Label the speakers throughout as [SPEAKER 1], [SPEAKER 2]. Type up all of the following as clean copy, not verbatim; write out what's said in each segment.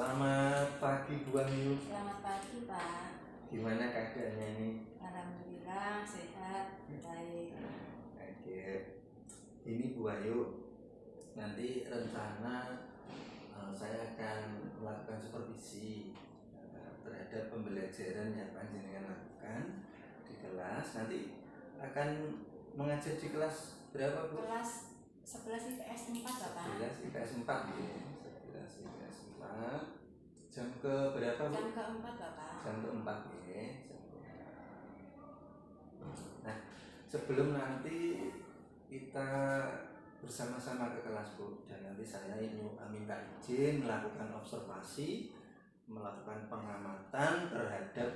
[SPEAKER 1] Selamat pagi Bu Wahyu.
[SPEAKER 2] Selamat pagi Pak.
[SPEAKER 1] Gimana keadaannya ini?
[SPEAKER 2] Alhamdulillah sehat, baik.
[SPEAKER 1] Oke. Ini Bu Wahyu, nanti rencana saya akan melakukan supervisi terhadap pembelajaran yang panjenengan lakukan di kelas. Nanti akan mengajar di kelas berapa Bu?
[SPEAKER 2] Kelas 11 IPS 4 Bapak.
[SPEAKER 1] 11 IPS 4 ya. 11 IPS 4. Jam ke berapa Bu?
[SPEAKER 2] Jam ke-4 Bapak.
[SPEAKER 1] Jam ke-4 ya. Nah, sebelum nanti kita bersama-sama ke kelas Bu, dan nanti saya minta izin melakukan observasi, melakukan pengamatan terhadap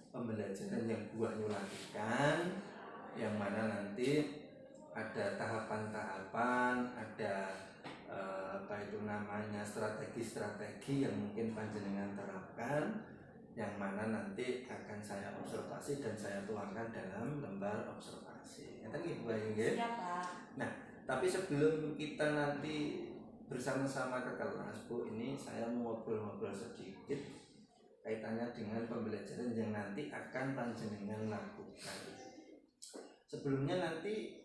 [SPEAKER 1] pembelajaran yang Bu Wahyu lakukan, yang mana nanti ada tahapan-tahapan, ada strategi-strategi yang mungkin panjenengan terapkan, yang mana nanti akan saya observasi dan saya tuangkan dalam lembar observasi. Itu Bu Wahyu ya?
[SPEAKER 2] Siap Pak.
[SPEAKER 1] Nah, tapi sebelum kita nanti bersama-sama ke kelas Bu, ini saya mau ngobrol-ngobrol sedikit kaitannya dengan pembelajaran yang nanti akan panjenengan lakukan. Sebelumnya nanti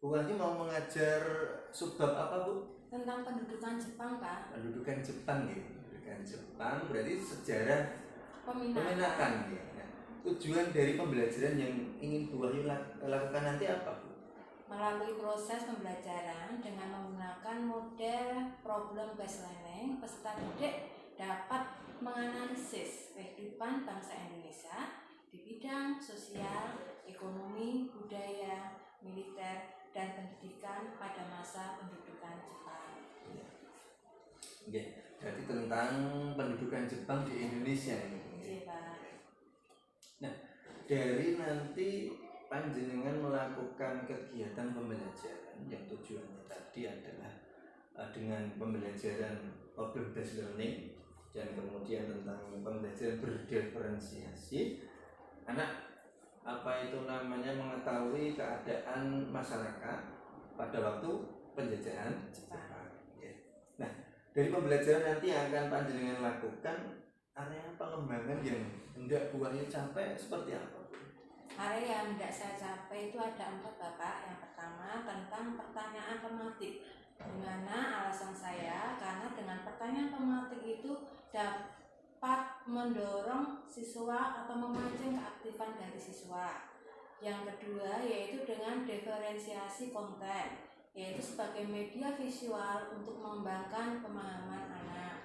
[SPEAKER 1] Bu Wahyu mau mengajar subbab apa Bu?
[SPEAKER 2] Tentang pendudukan Jepang Pak.
[SPEAKER 1] Pendudukan Jepang ya. Pendudukan Jepang berarti sejarah peminatan ya. Nah, tujuan dari pembelajaran yang ingin Bu Wahyu lakukan nanti apa Bu?
[SPEAKER 2] Melalui proses pembelajaran dengan menggunakan model problem based learning, peserta didik dapat menganalisis kehidupan bangsa Indonesia di bidang sosial, ekonomi, budaya, militer, dan pendidikan pada masa pendudukan Jepang.
[SPEAKER 1] Oke, berarti tentang pendudukan Jepang di Indonesia ini.
[SPEAKER 2] Iya Pak.
[SPEAKER 1] Nah, dari nanti panjenengan melakukan kegiatan pembelajaran yang tujuannya tadi adalah dengan pembelajaran problem based learning dan kemudian tentang pembelajaran berdiferensiasi, anak mengetahui keadaan masyarakat pada waktu penjajahan Jepang. Nah, dari pembelajaran nanti yang akan panjenengan lakukan, area pengembangan yang hendak Bu Wahyu capai seperti apa?
[SPEAKER 2] Area yang hendak saya capai itu ada 4 Bapak. Yang pertama tentang pertanyaan tematik, di mana alasan saya karena dengan pertanyaan tematik itu dapat mendorong siswa atau memancing keaktifan dari siswa. Yang kedua yaitu dengan diferensiasi konten, yaitu sebagai media visual untuk mengembangkan pemahaman anak.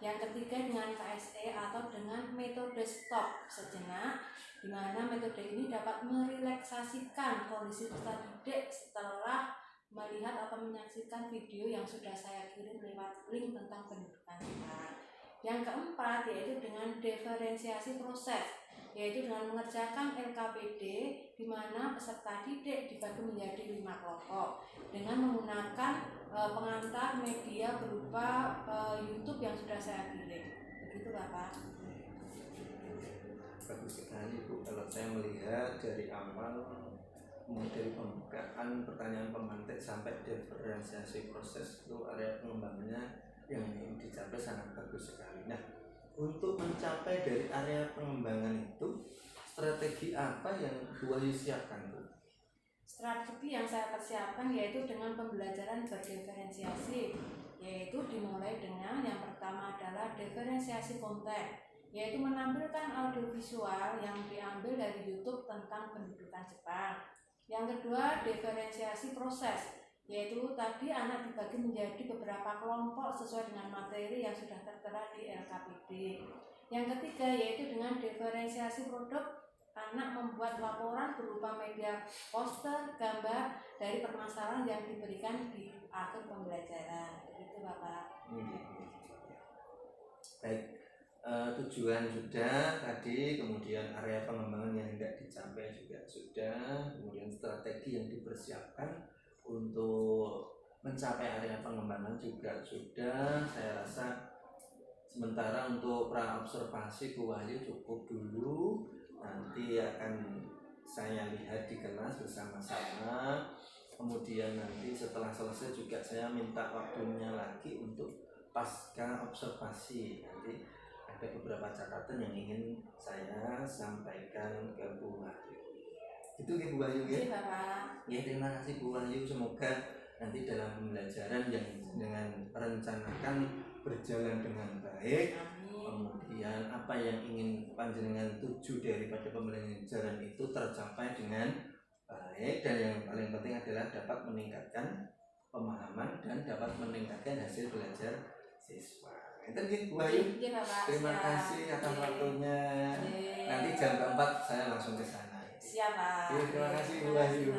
[SPEAKER 2] Yang ketiga dengan KSE atau dengan metode stop sejenak, di mana metode ini dapat merelaksasikan kondisi peserta didik setelah melihat atau menyaksikan video yang sudah saya kirim lewat link tentang pendudukan Jepang. Yang keempat yaitu dengan diferensiasi proses, yaitu dengan mengerjakan LKPD, di mana peserta didik dibagi menjadi 5 kelompok dengan menggunakan pengantar media berupa YouTube yang sudah saya kirim. Begitu Bapak.
[SPEAKER 1] Bagus sekali Bu, kalau saya melihat dari awal dari pembukaan pertanyaan pemantik sampai diferensiasi proses itu area pengembangannya yang ingin dicapai sangat bagus sekali. Nah, untuk mencapai dari area pengembangan itu, strategi apa yang Bu Wahyu siapkan Bu?
[SPEAKER 2] Strategi yang saya persiapkan yaitu dengan pembelajaran berdiferensiasi, yaitu dimulai dengan yang pertama adalah diferensiasi konten, yaitu menampilkan audiovisual yang diambil dari YouTube tentang pendudukan Jepang. Yang kedua, diferensiasi proses, yaitu tadi anak dibagi menjadi beberapa kelompok sesuai dengan materi yang sudah tertera di LKPD. Yang ketiga yaitu dengan diferensiasi produk, anak membuat laporan berupa media poster, gambar dari permasalahan yang diberikan di akhir pembelajaran. Begitu Bapak.
[SPEAKER 1] Baik, tujuan sudah tadi, kemudian area pengembangan yang hendak dicapai juga sudah, kemudian strategi yang dipersiapkan untuk mencapai area pengembangan juga sudah. Saya rasa sementara untuk pra observasi Bu Wahyu cukup dulu, nanti akan saya lihat di kelas bersama-sama. Kemudian nanti setelah selesai juga saya minta waktunya lagi untuk pasca observasi. Nanti ada beberapa catatan yang ingin saya sampaikan ke Bu Wahyu. Itu ya Bu Wahyu ya. Ya, terima kasih Bu Wahyu. Semoga nanti dalam pembelajaran yang dengan rencanakan berjalan dengan baik. Kemudian apa yang ingin panjenengan tuju daripada pembelajaran itu tercapai dengan baik, dan yang paling penting adalah dapat meningkatkan pemahaman dan dapat meningkatkan hasil belajar siswa. Itu Bu Wahyu. Terima kasih atas waktunya. Nanti jam keempat saya langsung ke sana.
[SPEAKER 2] Siap, Pak.
[SPEAKER 1] Terima kasih Bu Wahyu.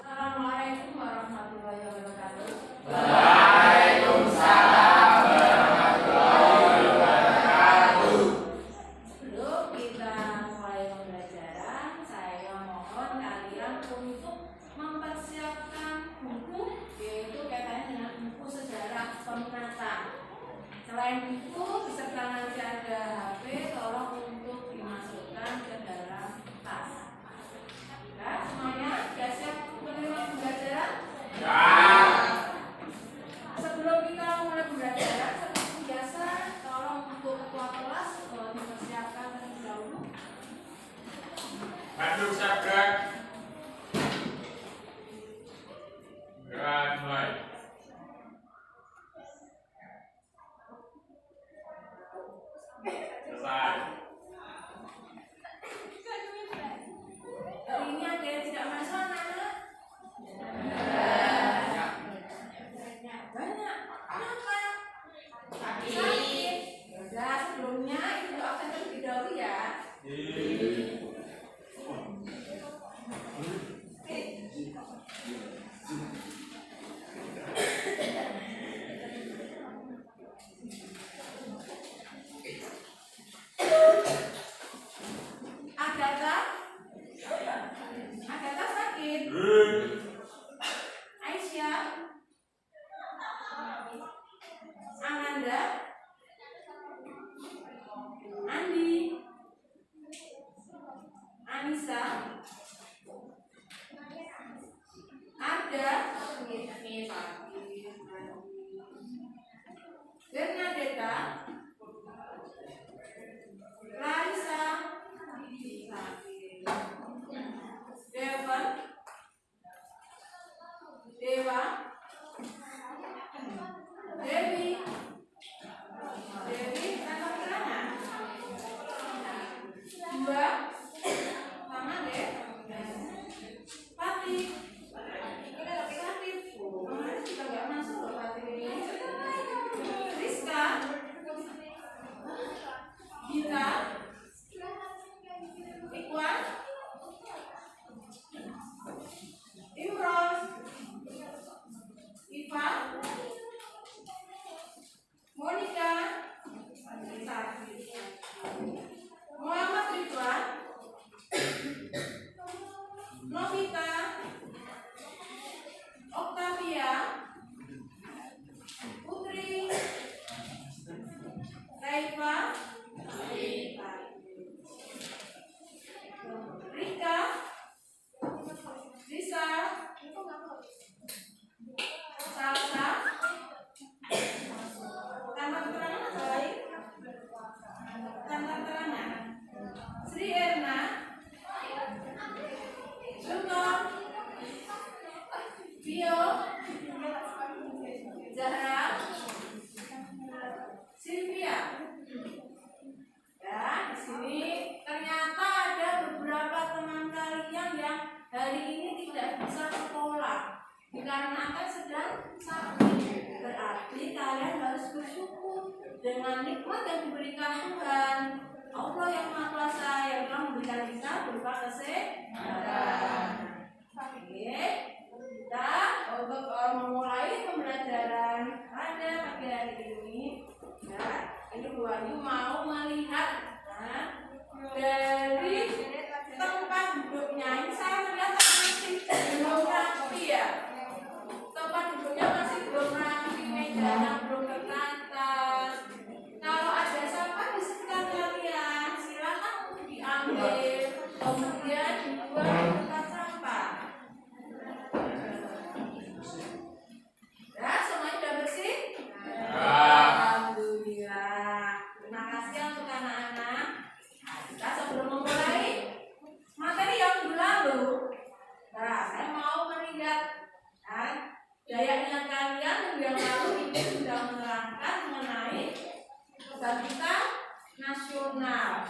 [SPEAKER 2] Assalamualaikum warahmatullahi wabarakatuh.
[SPEAKER 3] Waalaikumsalam warahmatullahi wabarakatuh.
[SPEAKER 2] Sebelum kita mulai pembelajaran, saya mohon kalian untuk mempersiapkan buku, yaitu kaitannya dengan buku sejarah peminatan. Selain itu, beserta nanti ada HP, tolong untuk dimasukkan ke dalam tas. Nah, semuanya sudah siap menerima pembelajaran? Sebelum kita mulai pembelajaran, seperti biasa, tolong untuk ketua kelas dipersiapkan terlebih dahulu.
[SPEAKER 3] Bandung Sabrak. Gerak mulai. Selesai.
[SPEAKER 2] Hari ini ada yang tidak masuk, anak-anak? Banyak. Kenapa? Sakit. Yaudah, sebelumnya ibu absen terlebih dahulu ya. Agatha? Agatha sakit? Aisyah? Ananda? Andi? Anissa? Arda? Bernadetta? Raisa? Devon? Dewa? Dewi? Dewi, tanpa keterangan? Dua? Sama deh. Fatih? Fatih? Kemarin juga gak masuk loh Fatih ini. Rizka? Gita? Ikhwan? Imron? Ivan? Monica? Muhammad Ridwan? Novita? Octavia? Putri? Raifa? Rika? Risa? Salsa? Tanpa keterangan atau lain? Tanpa keterangan. Sri Erna? Suton? Bio? Zahra? Sylvia? Ya, di sini ternyata ada beberapa teman kalian yang hari ini tidak bisa sekolah dikarenakan sedang sakit. Berarti kalian harus bersyukur dengan nikmat yang diberikan Tuhan. Allah yang Maha Kuasa yang telah memberikan kita berupa kesehatan. Oke, kita untuk memulai pembelajaran pada pagi hari ini. Ya, ini Bu Wahyu mau melihat dari tempat duduknya. Ini saya melihat masih belum rapi ya. Tempat duduknya masih belum rapi, mejanya belum tertata. Kalau ada sampah di sekitar kalian, silakan untuk diambil. dia dibuang di tempat sampah. Ya, semuanya sudah bersih? Alhamdulillah. Terima kasih untuk anak-anak. Nah, kita sebelum memulai materi yang minggu lalu, nah, saya mau mengingatkan daya ingat kalian minggu yang lalu ini sudah menerangkan mengenai kebangkitan nasional.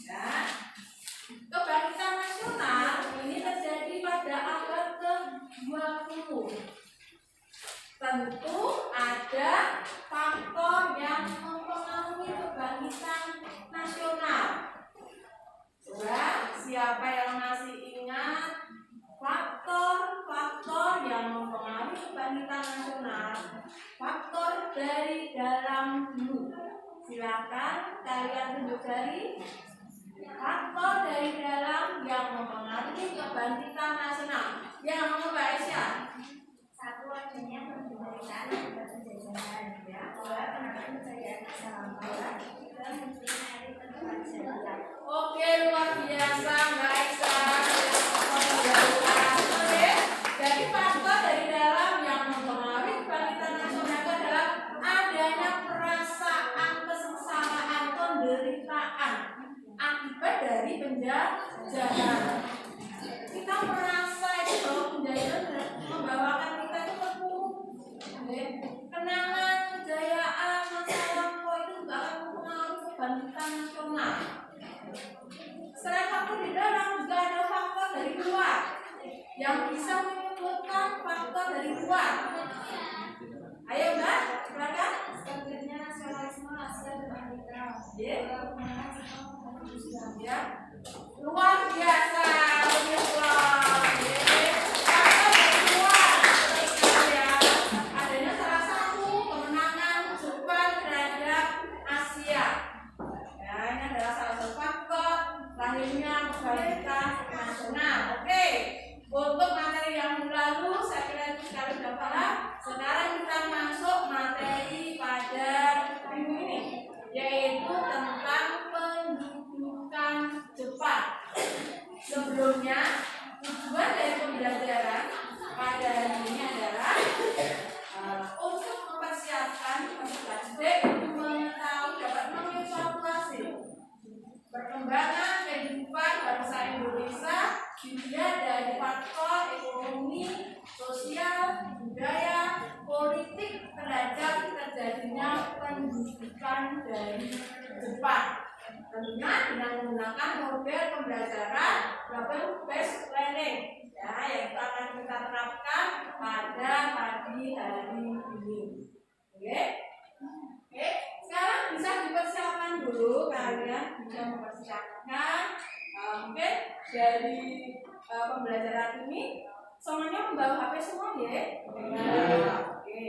[SPEAKER 2] Ya. Kebangkitan nasional ini terjadi pada abad ke-20. Tentu ada faktor yang mempengaruhi kebangkitan nasional. Coba siapa yang masih ingat faktor-faktor yang mempengaruhi kebangkitan nasional? Faktor dari dalam dulu. Silakan kalian tunjuk jari. Faktor dari dalam yang mempengaruhi kebangkitan nasional. Yang nomor Mbak Aisyah.
[SPEAKER 4] Satu, adanya pemerintahan dan penjajahan, ya, dua, penanganan kejayaan masa lampau, tiga, munculnya hari pertemuan sejarah.
[SPEAKER 2] Oke, luar biasa Mbak Aisyah. Oke, jadi faktor dari dalam yang mempengaruhi kebangkitan nasional itu adalah adanya perasaan kesengsaraan, penderitaan akibat dari penjajahan. Kita merasa itu bahwa penjajahan membawakan kita itu terpuruk. Kenangan kejayaan masa lampau itu juga akan mempengaruhi kebangkitan nasional. Selain faktor di dalam juga ada faktor dari luar yang bisa menyebutkan faktor dari luar. Ayo Mbak, silakan.
[SPEAKER 4] Selanjutnya nasionalisme Asia dan Afrika.
[SPEAKER 2] Ya, luar biasa. Faktor dari luar. Ya, adanya salah satu kemenangan Jepang terhadap Asia. Ya, ini adalah salah satu faktor lahirnya kebangkitan nasional. Oke, untuk materi yang lalu saya kira itu sekali sudah paham. Sekarang kita masuk materi pada minggu ini, yaitu tentang pendudukan Jepang. Sebelumnya, tujuan dari pembelajaran pada hari ini adalah untuk mempersiapkan peserta didik untuk mengetahui dapat mengevaluasi perkembangan kehidupan bangsa Indonesia dilihat dari faktor ekonomi, sosial, budaya, politik terhadap terjadinya pendudukan dari Jepang. Tentunya dengan menggunakan model pembelajaran double based learning, ya, yang akan kita terapkan pada pagi hari ini. Oke? Oke, sekarang bisa dipersiapkan dulu, kalian bisa mempersiapkan mungkin dari pembelajaran ini semuanya membawa HP semua ya. Oke.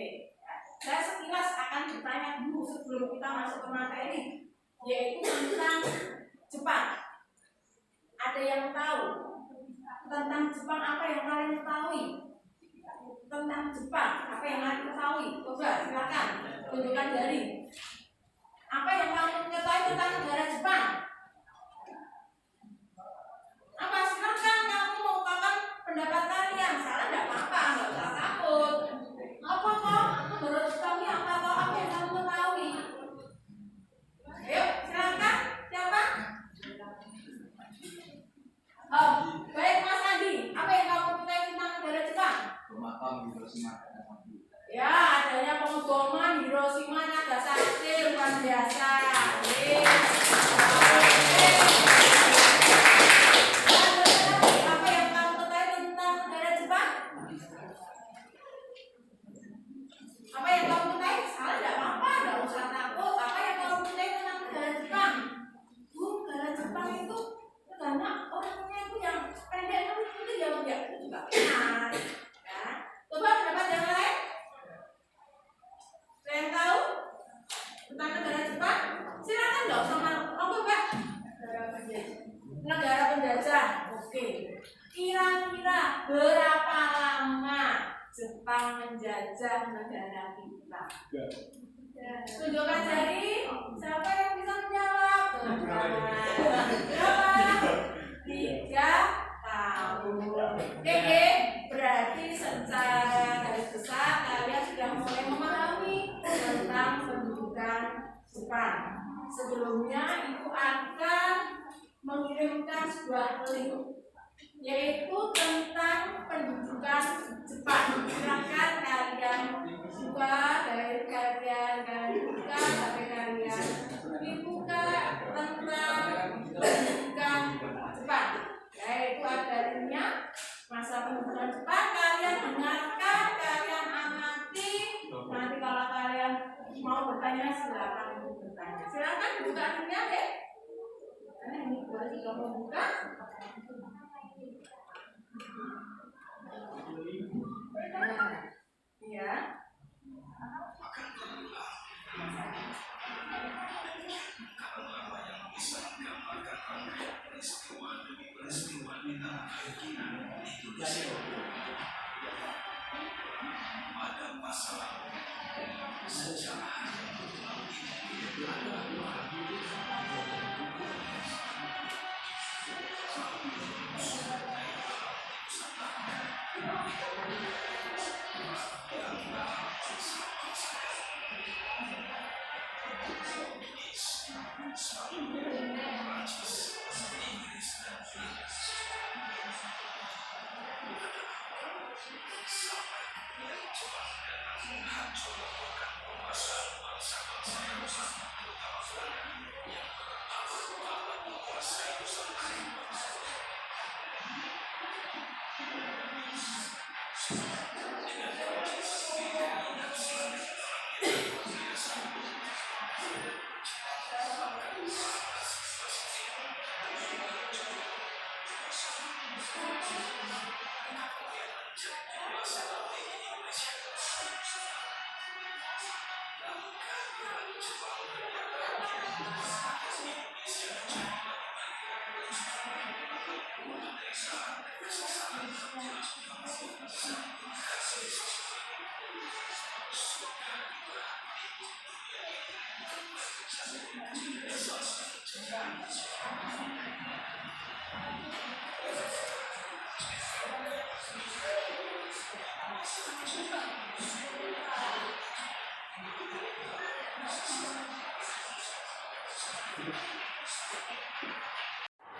[SPEAKER 2] Saya sekilas akan bertanya dulu sebelum kita masuk ke materi, yaitu tentang Jepang. Ada yang tahu tentang Jepang? Apa yang kalian ketahui tentang Jepang? Apa yang kalian ketahui? Coba silakan tunjukkan jari. Apa yang kalian ketahui tentang negara Jepang? Apa? Silakan kamu mengungkapkan pendapat kalian. Salah tidak apa-apa, nggak usah takut. Apa kok? Menurut kamu apa kok? Apa yang kamu ketahui? Ayo, silakan. Siapa? Oh, baik Mas Andi. Apa yang kamu ketahui tentang negara Jepang? Ya, adanya pengeboman Hiroshima, Nagasaki, luar biasa. Apa yang kamu ketahui tentang negara Jepang? Apa yang kamu ketahui? Salah tidak apa-apa, tidak usah takut. Apa yang kamu ketahui tentang negara Jepang? Negara Jepang itu banyak orangnya itu yang pendek, itu yang itu juga benar. Ya. Coba pendapat yang lain. Ada yang tahu tentang negara Jepang? Silakan dong sama Mbak. Negara penjajah. Oke. Kira-kira berapa lama Jepang menjajah negara kita? Tunjukkan jari. Siapa yang bisa menjawab? Berapa? 3 tahun. Oke, berarti secara garis besar kalian sudah mulai memahami tentang pendudukan Jepang. Sebelumnya Ibu akan mengirimkan sebuah link yaitu tentang pendudukan Jepang. Silakan kalian buka dari kalian buka sampai kalian dibuka tentang pendudukan Jepang. Yaitu ada linknya masa pendudukan Jepang. Kalian dengarkan, kalian amati. Nanti kalau kalian mau bertanya silakan bertanya. Silakan dibuka linknya deh. Karena ini boleh juga membuka. Ya.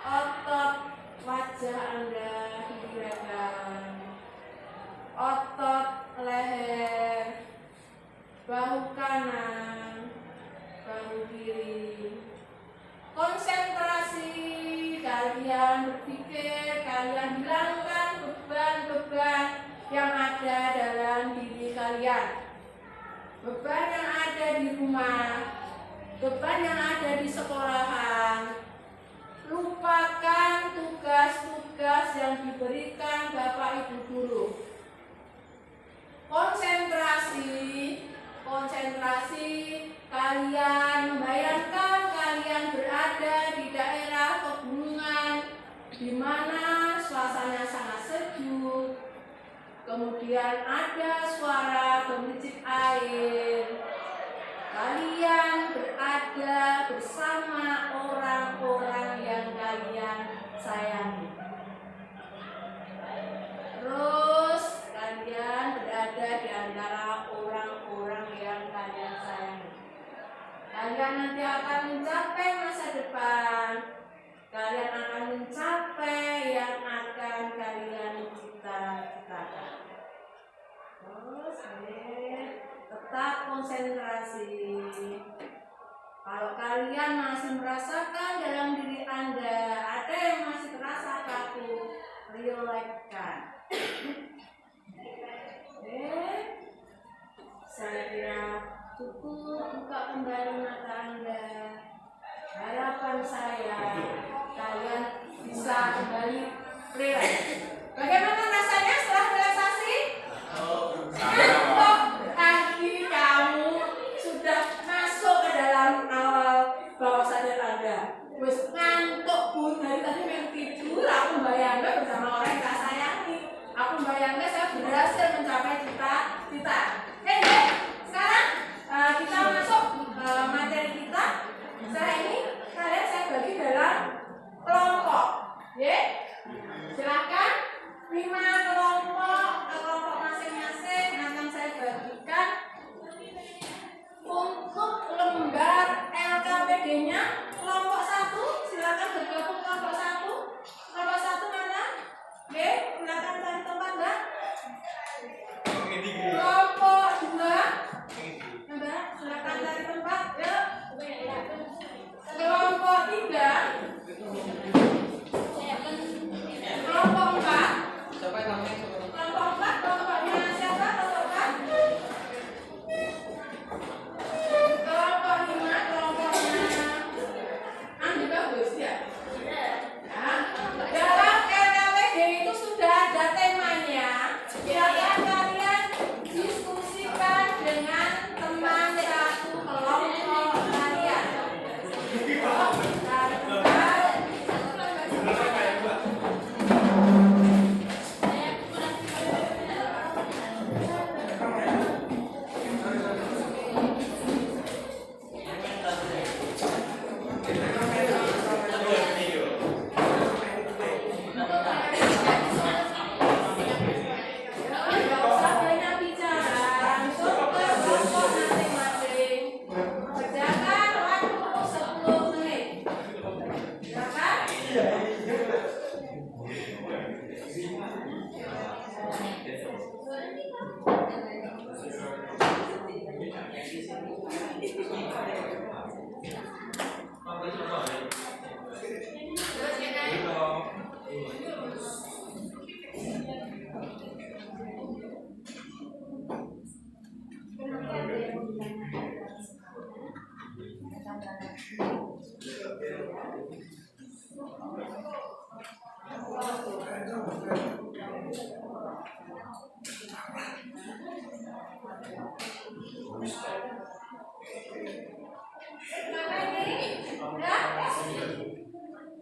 [SPEAKER 2] Otot wajah Anda digerakkan, otot leher, bahu kanan, bahu kiri. Konsentrasi kalian berpikir, kalian hilangkan beban-beban yang ada dalam diri kalian. Beban yang ada di rumah, beban yang ada di sekolahan. Lupakan tugas-tugas yang diberikan Bapak Ibu guru. Konsentrasi kalian membayangkan kalian berada di daerah pegunungan di mana suasana sangat sejuk. Kemudian ada suara gemericik air. Kalian berada bersama orang-orang yang kalian sayangi. Terus kalian berada di antara orang-orang yang kalian sayangi. Kalian nanti akan mencapai masa depan. Kalian akan mencapai yang akan kalian cita-citakan. Terus tetap konsentrasi. Kalau kalian masih merasakan dalam diri Anda ada yang masih terasa kaku, rilekskan. Saya kira cukup, buka kembali mata Anda. Harapan saya kalian bisa kembali rileks. Bagaimana rasanya setelah relaksasi? Ngantuk tadi kamu sudah masuk ke dalam awal bawah sadar Anda. Wes ngantuk Bu, dari tadi main tidur. Aku bayangkan bersama orang yang saya sayangi. Aku bayangkan saya berhasil mencapai cita-cita. Sekarang kita masuk materi kita. Sekarang ini kalian saya bagi dalam kelompok, ya.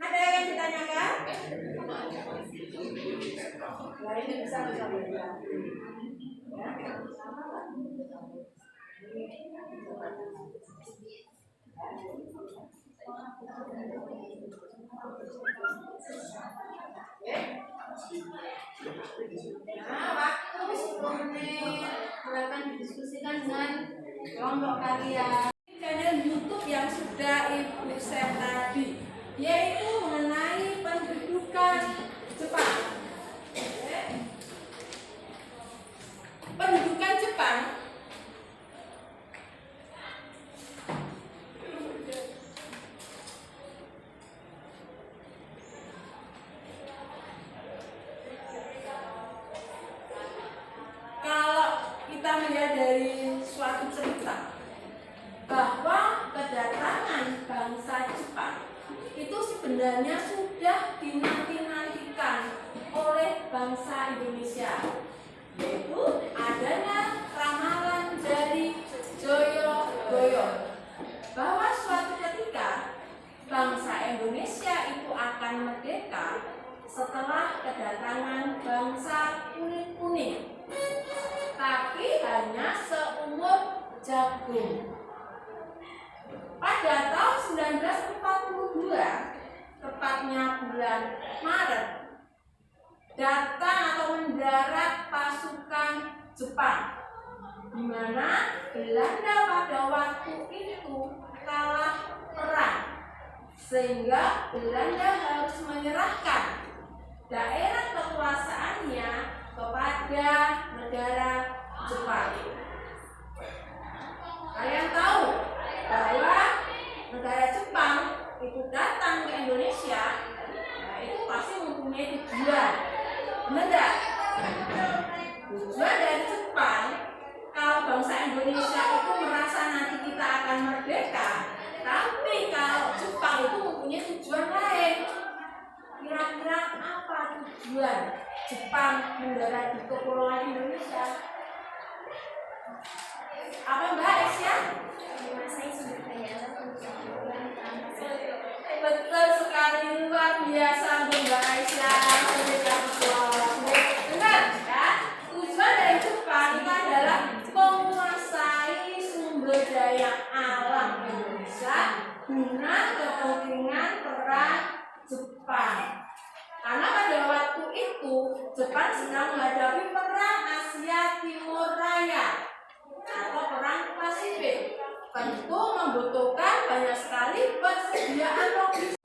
[SPEAKER 2] Ada yang ditanyakan? Lainnya bisa berbicara. Nah, waktu 10 menit silakan didiskusikan dengan kelompok kalian. Channel YouTube yang sudah Ibu share tadi, yaitu mengenai pendudukan Jepang. Pendudukan Jepang kalau kita melihat dari suatu cerita bahwa kedatangan bangsa Jepang itu sebenarnya sudah dinanti-nantikan oleh bangsa Indonesia, yaitu adanya ramalan dari Joyo-Goyo bahwa suatu ketika bangsa Indonesia itu akan merdeka setelah kedatangan bangsa kuning-kuning, tapi hanya seumur jagung. Pada tahun 1942, tepatnya bulan Maret, datang atau mendarat pasukan Jepang, di mana Belanda pada waktu itu kalah perang, sehingga Belanda harus menyerahkan daerah kekuasaannya kepada negara Jepang. Kalian tahu bahwa negara Jepang itu datang ke Indonesia, nah itu pasti mempunyai tujuan. Benar? Tujuan dari Jepang, kalau bangsa Indonesia itu merasa nanti kita akan merdeka, tapi kalau Jepang itu mempunyai tujuan lain. Kira-kira apa tujuan Jepang mendarat di kepulauan Indonesia? Apa Mbak Aisyah?
[SPEAKER 4] Menguasai sumber daya alam untuk keperluan
[SPEAKER 2] Betul sekali, luar biasa Mbak Aisyah. Benar kan? Tujuan dari Jepang itu adalah menguasai sumber daya alam Indonesia guna kepentingan perang Jepang. Karena pada waktu itu Jepang sedang menghadapi perang Asia Timur Raya atau perang Pasifik, tentu membutuhkan banyak sekali persediaan logistik.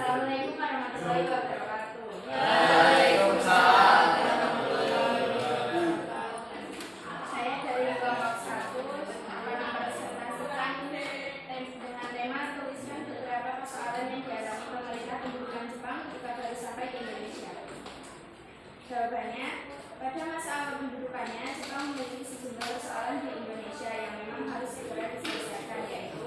[SPEAKER 2] Assalamualaikum warahmatullahi wabarakatuh. Saya dari kelompok 1 akan mempresentasikan dengan tema tuliskan beberapa persoalan yang dialami pemerintah pendudukan Jepang ketika baru sampai di Indonesia. Jawabannya, pada masa awal pendudukannya, Jepang memiliki sejumlah persoalan di Indonesia yang memang harus segera diselesaikan, yaitu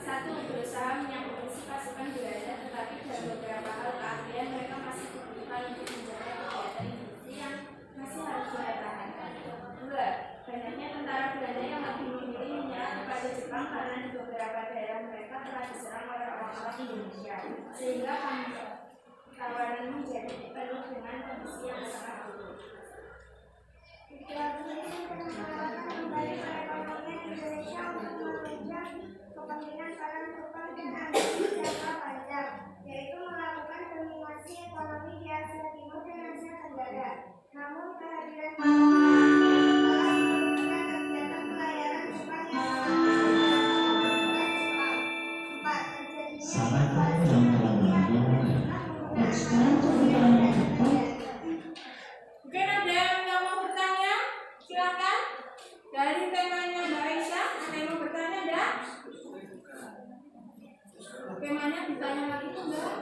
[SPEAKER 2] 1. Berusaha menyambung pasukan Belanda, tetapi dalam beberapa hal keahlian mereka masih dibutuhkan untuk menjaga kegiatan industri yang masih harus dipertahankan. 2. Banyaknya tentara Belanda yang lebih memilih menyerang kepada Jepang karena di beberapa daerah mereka telah diserang oleh orang-orang Indonesia, sehingga tawanan menjadi penuh dengan kondisi yang sangat buruk.
[SPEAKER 4] 3. Kembali perekonomian Indonesia untuk menunjang kepentingan para tukang dan agen jangka panjang, yaitu melakukan dominasi ekonomi di Asia Timur
[SPEAKER 2] Skemanya ditanya lagi tuh enggak?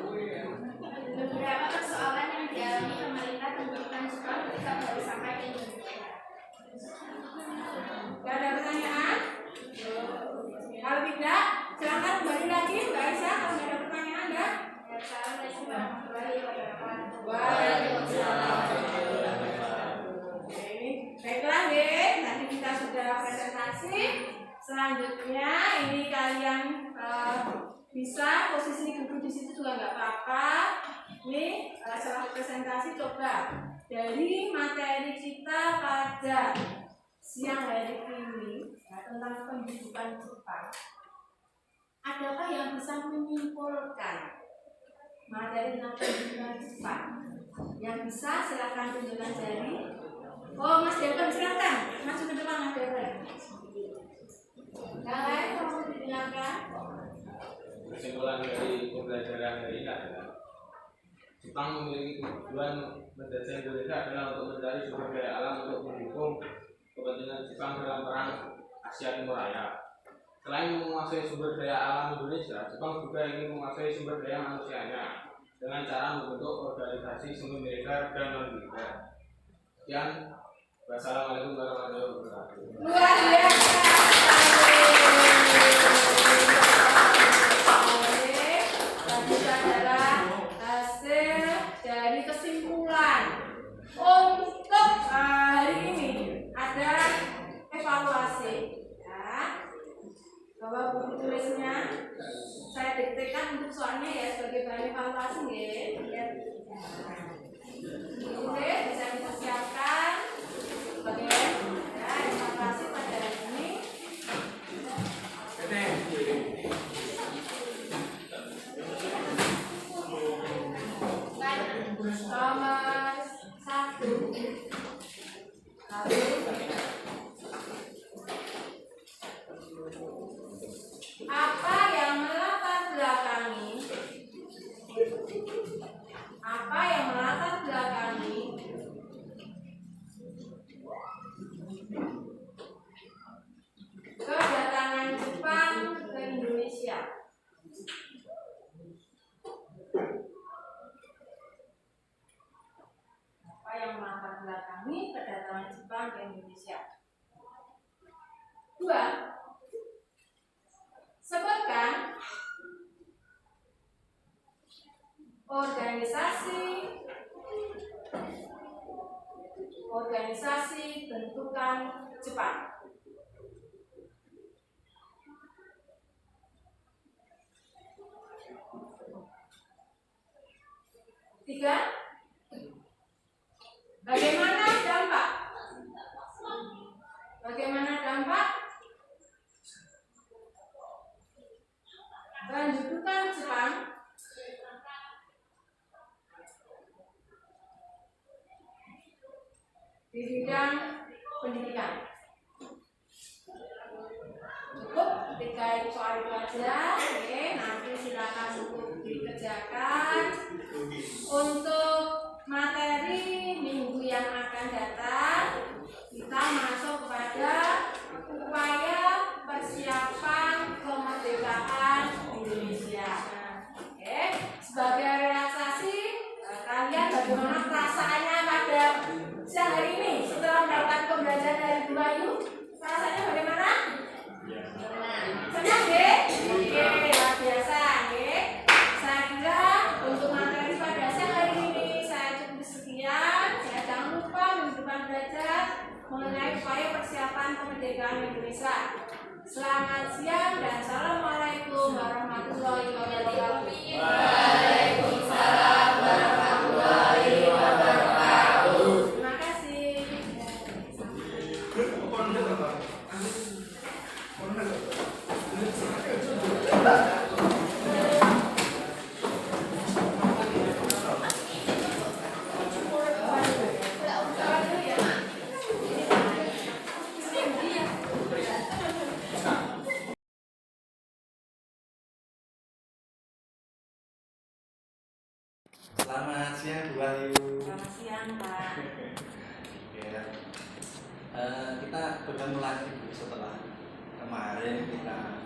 [SPEAKER 4] Beberapa persoalan yang dialami pemerintah tentukan Jepang ketika baru sampai ke Indonesia.
[SPEAKER 2] Gak ada pertanyaan? Kalau tidak, silakan kembali lagi Mbak Aisyah kalau nggak ada pertanyaan ya.
[SPEAKER 4] Assalamualaikum warahmatullahi wabarakatuh.
[SPEAKER 2] Waalaikumsalam. Oke, baiklah deh, tadi kita sudah presentasi. Selanjutnya ini kalian bisa posisi duduk di situ juga nggak apa-apa. Ini setelah presentasi coba dari materi kita pada siang hari ini tentang pendidikan Jepang. Adakah yang bisa menyimpulkan materi tentang pendidikan Jepang? Yang bisa silakan tunjukkan jari. Oh, Mas Devan silakan maju ke depan Mas Devan. Yang lain mau didengarkan?
[SPEAKER 5] Kesimpulan dari pembelajaran hari ini adalah Jepang memiliki tujuan menjajah Indonesia adalah untuk mencari sumber daya alam untuk mendukung kepentingan Jepang dalam perang Asia Timur Raya. Selain menguasai sumber daya alam Indonesia, Jepang juga ingin menguasai sumber daya manusianya dengan cara membentuk organisasi semi militer dan non-militer. Sekian, wassalamualaikum warahmatullahi wabarakatuh.
[SPEAKER 2] Luar biasa. Tadi adalah hasil dari kesimpulan untuk hari ini ada evaluasi ya, bahwa buku tulisnya saya diktekan untuk soalnya ya sebagai bahan evaluasi ya. Oke, bisa dipersiapkan sebagai ya, evaluasi pada hari ini. Nomor 1. Lalu apa yang melatar belakangi kedatangan Jepang ke Indonesia? Apa yang melatar belakangi kedatangan Jepang ke Indonesia? 2. Sebutkan organisasi bentukan Jepang. 3. Bagaimana dampak pendudukan Jepang di bidang pendidikan? Cukup 3 soal itu aja. Oke, nanti silakan untuk dikerjakan. Untuk materi minggu yang akan datang, kita masuk kepada upaya persiapan kemerdekaan Indonesia. Oke, sebagai relaksasi, kalian bagaimana perasaannya pada siang hari ini setelah mendapatkan pembelajaran dari Bu Ayu? Rasanya bagaimana? Senang deh? Oke, luar biasa ya. Saya kira untuk materi pada siang hari ini saya cukup sekian. Ya, jangan lupa minggu depan belajar mengenai upaya persiapan kemerdekaan Indonesia. Selamat siang dan assalamualaikum warahmatullahi wabarakatuh. Waalaikumsalam warahmatullahi wabarakatuh. Terima kasih.
[SPEAKER 1] Selamat siang Bu Ayu.
[SPEAKER 2] Selamat siang Pak.
[SPEAKER 1] Ya. Kita bertemu lagi Bu, setelah kemarin kita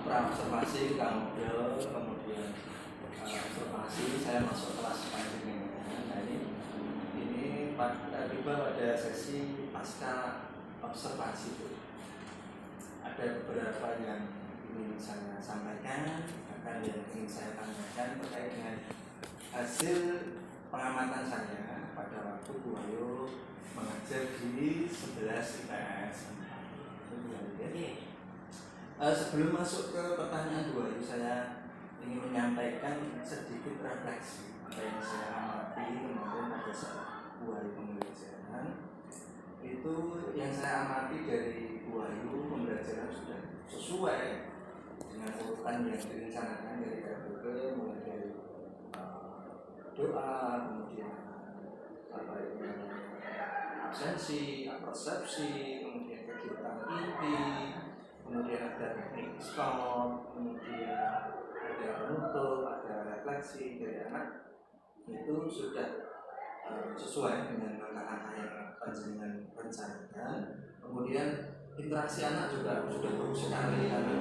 [SPEAKER 1] observasi kita ngobrol, kemudian observasi saya masuk kelas panjenengan. Nah ini tiba pada sesi pasca observasi itu ada beberapa yang ingin saya sampaikan, bahkan yang ingin saya tanyakan terkait dengan hasil pengamatan saya pada waktu Bu Ayu mengajar di 11 IPS. Sebelum masuk ke pertanyaan Bu Ayu, saya ingin menyampaikan sedikit refleksi apa yang saya amati kemarin pada saat Bu Ayu pembelajaran. Itu yang saya amati dari Bu Ayu pembelajaran sudah sesuai dengan urutan yang direncanakan dari KPK, mulai dari doa, kemudian absensi, persepsi, kemudian kegiatan inti, kemudian ada teknik skor, kemudian ada penutup, ada refleksi dari anak. Itu sudah sesuai dengan langkah-langkah yang panjenengan rencanakan. Kemudian interaksi anak juga sudah bagus sekali karena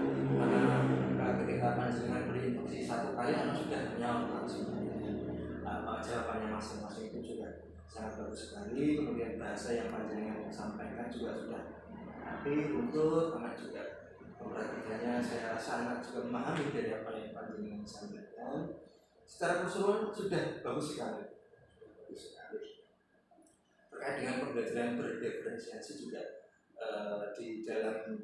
[SPEAKER 1] ketika panjenengan berinstruksi satu kali anak sudah menjawab langsung. Jawabannya masing-masing itu juga sangat bagus sekali. Kemudian bahasa yang panjenengan sampaikan juga sudah rapi, untuk anak juga memperhatikannya. Saya rasa anak juga memahami dari apa yang panjenengan sampaikan. Secara keseluruhan sudah bagus sekali. Terkait dengan pembelajaran berdiferensiasi juga di dalam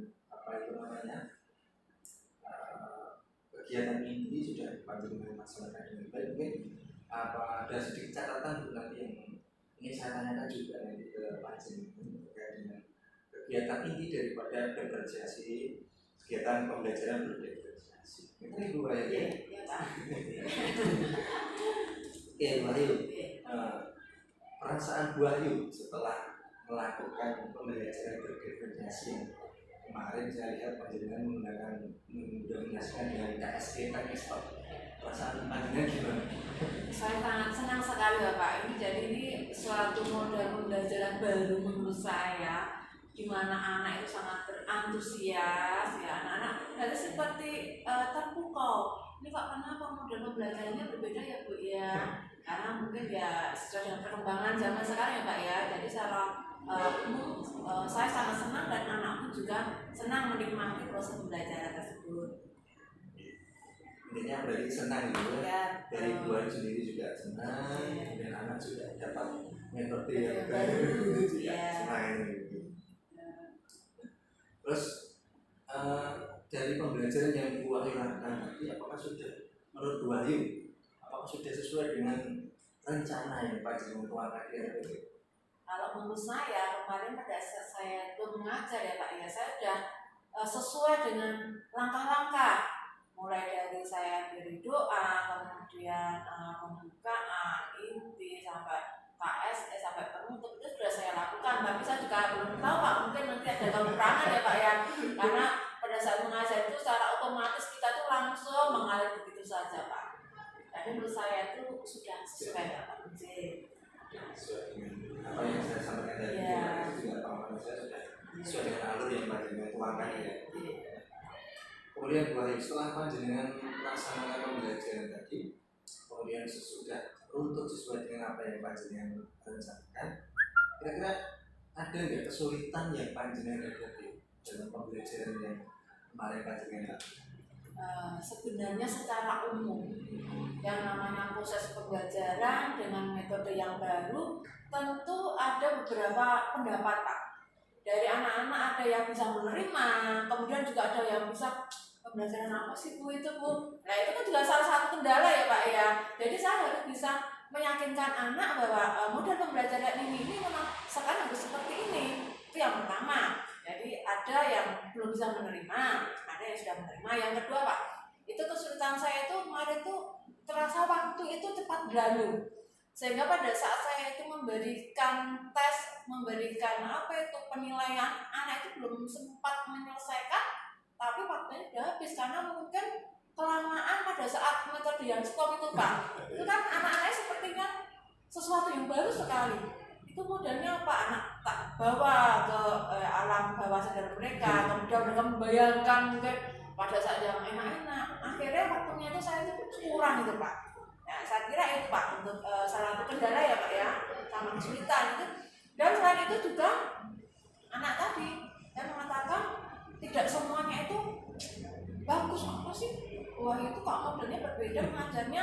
[SPEAKER 1] kegiatan ini sudah panjenengan masyarakat dengan baik. Mungkin ada sedikit catatan nanti yang ingin saya tanyakan juga nanti ke panjenengan terkait dengan kegiatan inti daripada diferensiasi, kegiatan pembelajaran berdiferensiasi. Ini Bu Ayu ya. Oke, Bu Ayu. Perasaan Bu Ayu setelah melakukan pembelajaran berdiferensiasi kemarin saya lihat panjenengan mendominasikan dengan KSE teknis Pak. Perasaan panjenengan gimana?
[SPEAKER 2] Saya sangat senang sekali Bapak. Ini suatu model pembelajaran baru menurut saya, di mana anak itu sangat berantusias ya, anak-anak jadi seperti terpukau. Ini Pak, kenapa model pembelajarannya berbeda ya Bu ya? Karena mungkin ya sesuai dengan perkembangan zaman sekarang ya Pak ya. Jadi secara umum saya sangat senang dan anakku juga senang menikmati proses pembelajaran tersebut.
[SPEAKER 1] Intinya berarti senang gitu
[SPEAKER 2] ya.
[SPEAKER 1] Dari Bu Ayu sendiri juga senang, dan anak sudah dapat metode yang baru senang gitu. Terus dari pembelajaran yang Bu Ayu lakukan tadi, apakah sudah menurut Bu Ayu apakah sudah sesuai dengan rencana yang panjenengan tuangkan di RPP?
[SPEAKER 2] Kalau menurut saya kemarin pada saat saya itu mengajar ya Pak ya, saya sudah sesuai dengan langkah-langkah, mulai dari saya beri doa, kemudian pembukaan, inti, sampai KSE, sampai penutup itu sudah saya lakukan. Tapi saya juga belum tahu Pak, mungkin nanti ada kekurangan ya Pak ya, karena pada saat mengajar itu secara otomatis kita tuh langsung mengalir begitu saja Pak. Jadi menurut saya itu sudah sesuai ya Pak.
[SPEAKER 1] Sesuai dengan apa yang saya sampaikan tadi, itu juga pemahaman saya sudah sesuai dengan alur yang panjenengan tuangkan ya. Kemudian Bu Ayu, setelah panjenengan melaksanakan pembelajaran tadi, kemudian sesudah runtuh sesuai dengan apa yang panjenengan rencanakan, kira-kira ada nggak kesulitan yang panjenengan hadapi dalam pembelajaran yang kemarin panjenengan lakukan?
[SPEAKER 2] Sebenarnya secara umum yang namanya proses pembelajaran dengan metode yang baru tentu ada beberapa pendapat Pak. Dari anak-anak ada yang bisa menerima, kemudian juga ada yang bisa pembelajaran apa sih Bu itu Bu. Nah itu kan juga salah satu kendala ya Pak ya. Jadi saya harus bisa meyakinkan anak bahwa model pembelajaran ini memang sekarang harus seperti ini. Itu yang pertama. Jadi ada yang belum bisa menerima, ada yang sudah menerima. Yang kedua Pak, itu kesulitan saya itu kemarin tuh terasa waktu itu cepat berlalu, sehingga pada saat saya itu memberikan tes, memberikan penilaian, anak itu belum sempat menyelesaikan, tapi waktunya sudah habis karena mungkin kelamaan pada saat metode yang skop itu Pak. Itu kan anak-anaknya sepertinya sesuatu yang baru sekali. Itu modelnya apa, anak tak bawa ke alam bawah sadar mereka, kemudian mereka membayangkan mungkin pada saat yang enak-enak, akhirnya waktunya itu saya itu kurang itu Pak. Ya, saya kira itu Pak untuk salah satu kendala ya Pak ya, sama kesulitan itu. Dan selain itu juga anak tadi yang mengatakan tidak semuanya itu bagus, apa sih? Wah itu kok modelnya berbeda mengajarnya.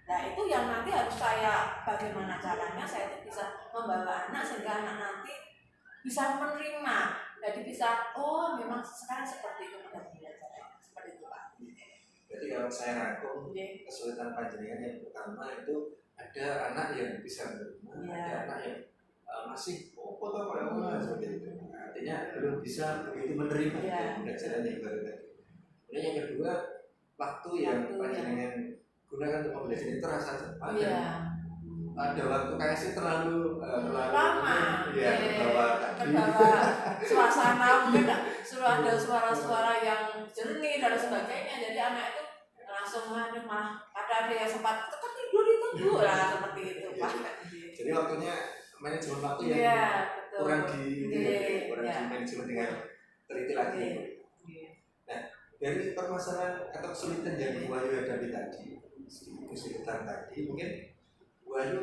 [SPEAKER 2] Nah itu yang nanti harus saya bagaimana caranya saya itu bisa membawa anak sehingga anak nanti bisa menerima, jadi bisa oh memang sekarang seperti itu model belajarnya, seperti itu Pak.
[SPEAKER 1] Jadi kalau saya rangkum kesulitan panjenengan yang pertama itu ada anak yang bisa menerima, ada anak yang masih kota seperti itu. Artinya belum bisa begitu menerima pembelajaran yang baru tadi. Kemudian yang kedua, waktu yang panjenengan gunakan untuk pembelajaran itu terasa cepat dan ada waktu KSI terlalu
[SPEAKER 2] lama,
[SPEAKER 1] terbawa
[SPEAKER 2] suasana mungkin ada suara-suara yang jernih dan sebagainya, jadi anak itu langsung malah ada yang sempat tidur lah seperti itu Pak.
[SPEAKER 1] Jadi waktunya manajemen waktu yang kurang di manajemen dengan teliti lagi. Nah, dari permasalahan atau kesulitan yang Bu Wahyu hadapi tadi, kesulitan tadi, mungkin Bu Wahyu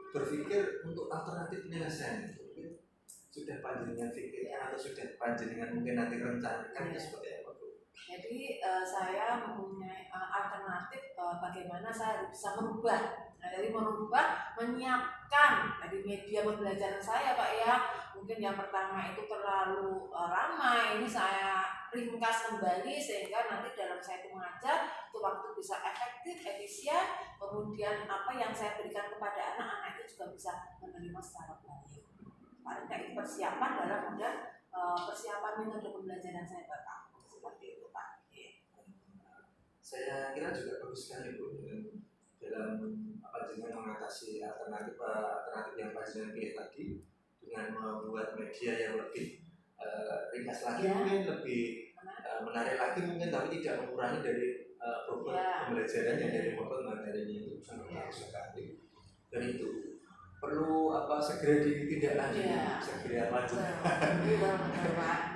[SPEAKER 1] berpikir untuk alternatif penyelesaian itu sudah panjenengan pikirkan atau sudah panjenengan mungkin nanti rencanakan itu seperti apa Bu?
[SPEAKER 2] Jadi saya mempunyai alternatif bagaimana saya bisa merubah. Nah, jadi merubah, menyiapkan dari media pembelajaran saya Pak ya. Mungkin yang pertama itu terlalu ramai, ini saya ringkas kembali sehingga nanti dalam saya itu mengajar itu waktu bisa efektif, efisien, kemudian apa yang saya berikan kepada anak-anak itu juga bisa menerima secara baik. Paling tidak itu persiapan dalam persiapan metode pembelajaran saya Bapak. Seperti itu Pak.
[SPEAKER 1] Saya kira juga bagus sekali Bu dalam panjenengan mengatasi alternatif yang panjenengan pilih tadi dengan membuat media yang lebih ringkas lagi mungkin lebih menarik lagi mungkin tapi tidak mengurangi dari bobot pembelajarannya dari bobot materinya itu sangat bagus sekali dan itu perlu segera ditindaklanjuti segera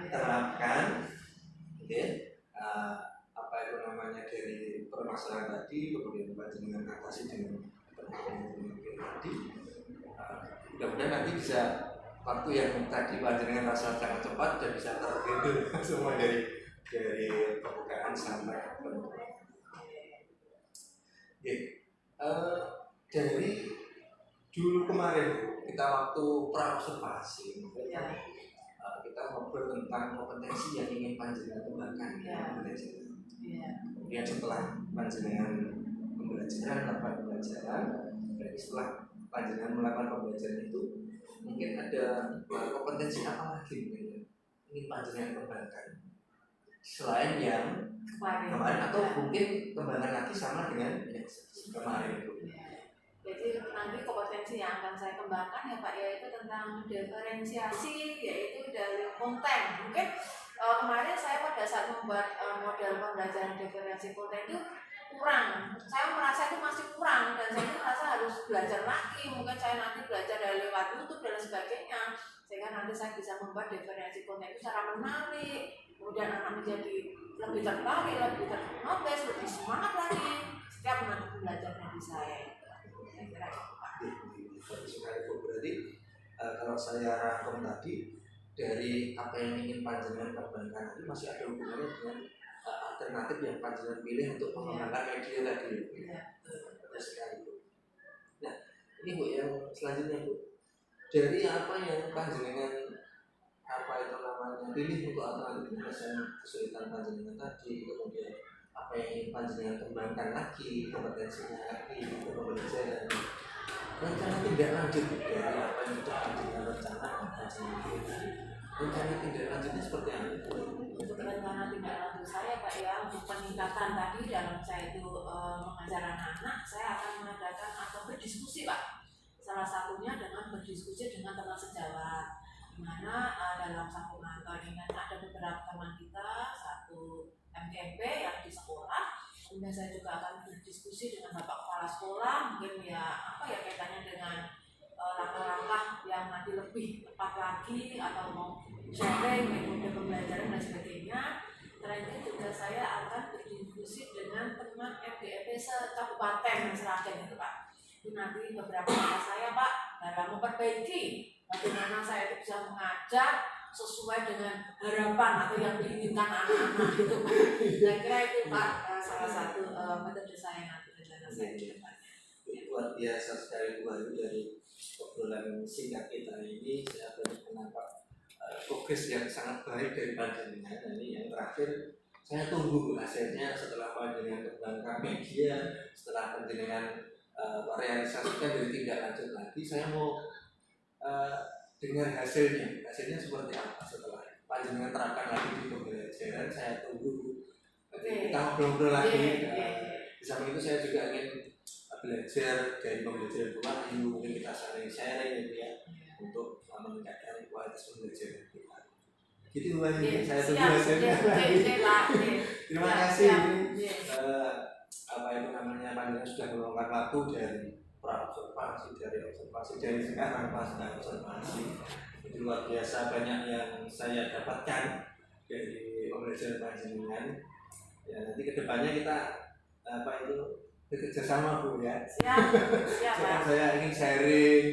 [SPEAKER 1] terapkan itu namanya dari permasalahan tadi kemudian panjenengan atasi dengan tadi mudah-mudahan nanti bisa waktu yang tadi panjenengan rasa sangat cepat dan bisa terhitung semua dari pembukaan sampai penutupan. Dari dulu kemarin kita waktu praobservasi kita ngobrol tentang kompetensi yang ingin panjenengan kembangkan kemudian setelah panjenengan melakukan pembelajaran dan setelah panjenengan melakukan pembelajaran itu mungkin ada kompetensi apa lagi mungkin ingin panjenengan kembangkan selain yang kemarin atau mungkin kembangkan lagi sama dengan yang kemarin itu.
[SPEAKER 2] Jadi nanti kompetensi yang akan saya kembangkan ya Pak yaitu tentang diferensiasi yaitu dari konten. Mungkin kemarin saya pada saat membuat model pembelajaran diferensiasi konten itu kurang. Saya merasa itu masih kurang dan saya merasa harus belajar lagi. Mungkin saya nanti belajar dari lewat YouTube dan sebagainya sehingga nanti saya bisa membuat diferensiasi konten itu secara menarik. Kemudian anak menjadi lebih tertarik, lebih termotivasi, lebih semangat lagi setiap menanti belajarnya di saya.
[SPEAKER 1] Berarti kalau saya rangkum tadi dari apa yang ingin panjenengan kembangkan tadi masih ada hubungannya dengan alternatif yang panjenengan pilih untuk mengembangkan media tadi. Nah ini Bu yang selanjutnya Bu dari apa yang panjenengan pilih untuk alternatif penyelesaian kesulitan panjenengan tadi kemudian apa yang ingin panjenengan kembangkan lagi kompetensinya lagi untuk pembelajaran rencana tindak lanjut dari apa yang sudah panjenengan rencanakan rencana tindak lanjutnya seperti apa?
[SPEAKER 2] Untuk rencana tindak lanjut saya Pak ya untuk peningkatan tadi dalam saya itu mengajar anak-anak saya akan mengadakan atau berdiskusi Pak salah satunya dengan berdiskusi dengan teman sejawat di mana dalam satu kantor ini ada beberapa teman kita satu MTMP yang di sekolah kemudian saya juga akan berdiskusi dengan Bapak Kepala Sekolah mungkin kaitannya dengan langkah-langkah yang nanti lebih tepat lagi atau mau sharing metode pembelajaran dan sebagainya Setelah itu juga saya akan berdiskusi dengan teman FDP se-Kabupaten Seragen itu Pak. Itu nanti beberapa kata saya Pak dalam memperbaiki bagaimana saya itu bisa mengajar sesuai dengan harapan atau yang diinginkan anak-anak gitu Pak. Saya kira itu Pak salah satu metode saya nanti rencana saya ke depannya.
[SPEAKER 1] Luar biasa sekali Bu Ayu, dari obrolan singkat kita ini saya banyak mendapat progres yang sangat baik dari panjenengan. Dan ini yang terakhir, saya tunggu hasilnya setelah panjenengan kembangkan media, setelah panjenengan realisasikan dari tindak lanjut lagi. Saya mau dengar hasilnya seperti apa setelah panjenengan terapkan lagi di pembelajaran. Saya tunggu. Kita ngobrol-ngobrol lagi. Di samping itu saya juga ingin belajar dari pembelajaran Bu Ayu, mungkin kita sharing gitu ya, untuk meningkatkan kualitas pembelajaran kita. Gitu Bu Ayu, saya tunggu hasilnya. Terima kasih. Apa itu namanya, panjenengan sudah meluangkan waktu dari observasi dari sekarang pasca observasi. Itu luar biasa banyak yang saya dapatkan dari pembelajaran panjenengan. Ya, nanti kedepannya kita bekerja sama Bu ya.
[SPEAKER 2] Siap.
[SPEAKER 1] Saya ingin sharing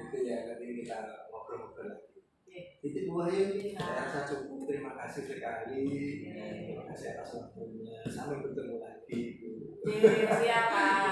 [SPEAKER 1] itu ya, nanti kita ngobrol-ngobrol lagi. Itu Bu Ayu, saya rasa cukup. Terima kasih sekali. Terima kasih atas waktunya. Sampai bertemu lagi Bu.
[SPEAKER 2] Siap Pak.